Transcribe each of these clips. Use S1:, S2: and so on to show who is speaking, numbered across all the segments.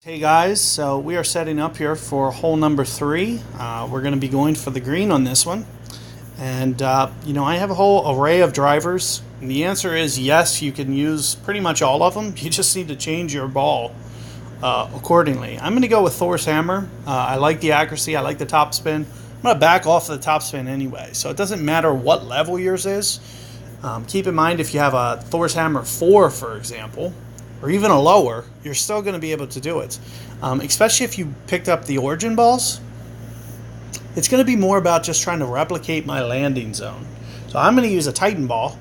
S1: Hey guys, so we are setting up here for hole number 3. We're going to be going for the green on this one. And, I have a whole array of drivers. And the answer is yes, you can use pretty much all of them. You just need to change your ball accordingly. I'm going to go with Thor's hammer. I like the accuracy. I like the topspin. I'm going to back off the topspin anyway. So it doesn't matter what level yours is. Keep in mind if you have a Thor's hammer 4, for example, or even a lower, you're still going to be able to do it. Especially if you picked up the origin balls, it's going to be more about just trying to replicate my landing zone. So I'm going to use a Titan ball.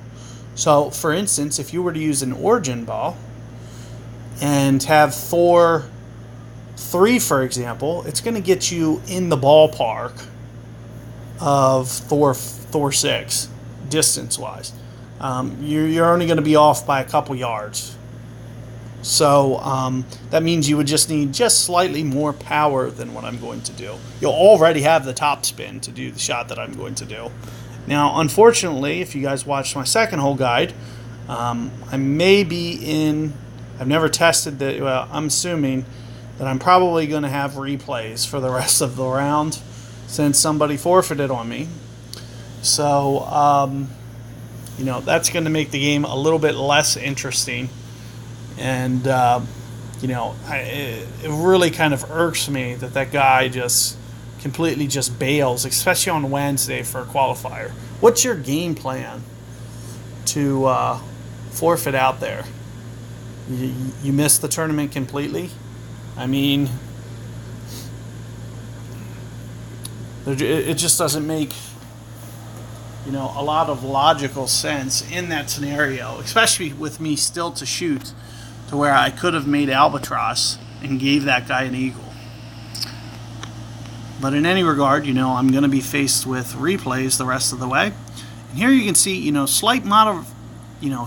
S1: So for instance, if you were to use an origin ball and have Thor 3, for example, it's going to get you in the ballpark of Thor 6, distance-wise. You're only going to be off by a couple yards. So that means you would just need just slightly more power than what I'm going to do. You'll already have the top spin to do the shot that I'm going to do. Now, unfortunately, if you guys watched my second hole guide, I may be in... I've never tested the... Well, I'm assuming that I'm probably going to have replays for the rest of the round since somebody forfeited on me. So, that's going to make the game a little bit less interesting. And, it really kind of irks me that guy just completely just bails, especially on Wednesday for a qualifier. What's your game plan to forfeit out there? You missed the tournament completely? I mean, it just doesn't make, a lot of logical sense in that scenario, especially with me still to shoot to where I could have made albatross and gave that guy an eagle. But in any regard, I'm going to be faced with replays the rest of the way. And here you can see, slight amount of,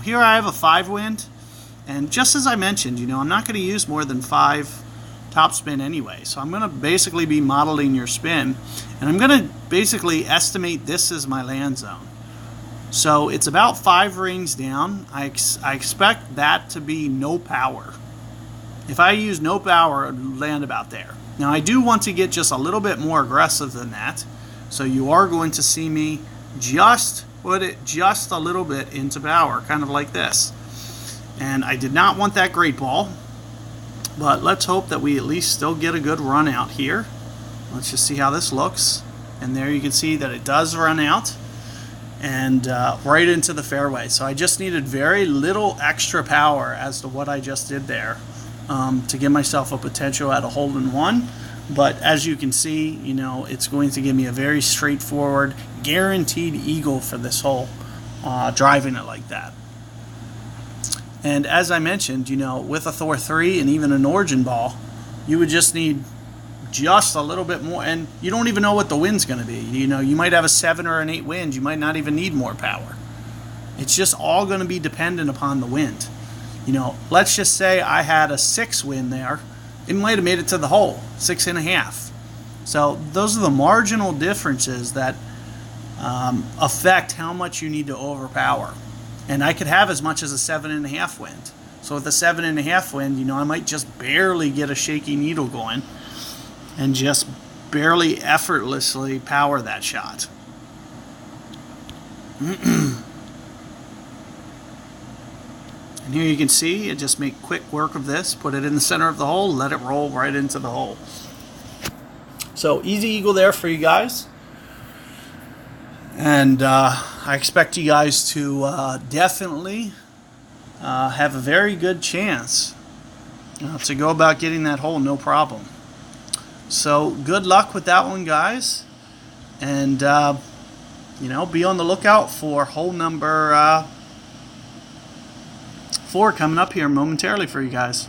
S1: here I have a 5 wind. And just as I mentioned, I'm not going to use more than 5 topspin anyway. So I'm going to basically be modeling your spin. And I'm going to basically estimate this as my land zone. So it's about 5 rings down. I expect that to be no power. If I use no power, it would land about there. Now I do want to get just a little bit more aggressive than that. So you are going to see me just put it just a little bit into power, kind of like this. And I did not want that great ball. But let's hope that we at least still get a good run out here. Let's just see how this looks. And there you can see that it does run out. And right into the fairway. So I just needed very little extra power as to what I just did there to give myself a potential at a hole in one. But as you can see, it's going to give me a very straightforward, guaranteed eagle for this hole, driving it like that. And as I mentioned, with a Thor 3 and even an origin ball, you would just need just a little bit more, and you don't even know what the wind's going to be. You might have a 7 or an 8 wind. You might not even need more power. It's just all going to be dependent upon the wind. Let's just say I had a 6 wind there. It might have made it to the hole, 6.5. So those are the marginal differences that affect how much you need to overpower. And I could have as much as a 7.5 wind. So with a 7.5 wind, I might just barely get a shaky needle going and just barely effortlessly power that shot. And here you can see, I just make quick work of this, put it in the center of the hole, let it roll right into the hole. So easy eagle there for you guys. And I expect you guys to definitely have a very good chance to go about getting that hole no problem. So good luck with that one, guys. And, be on the lookout for hole number 4 coming up here momentarily for you guys.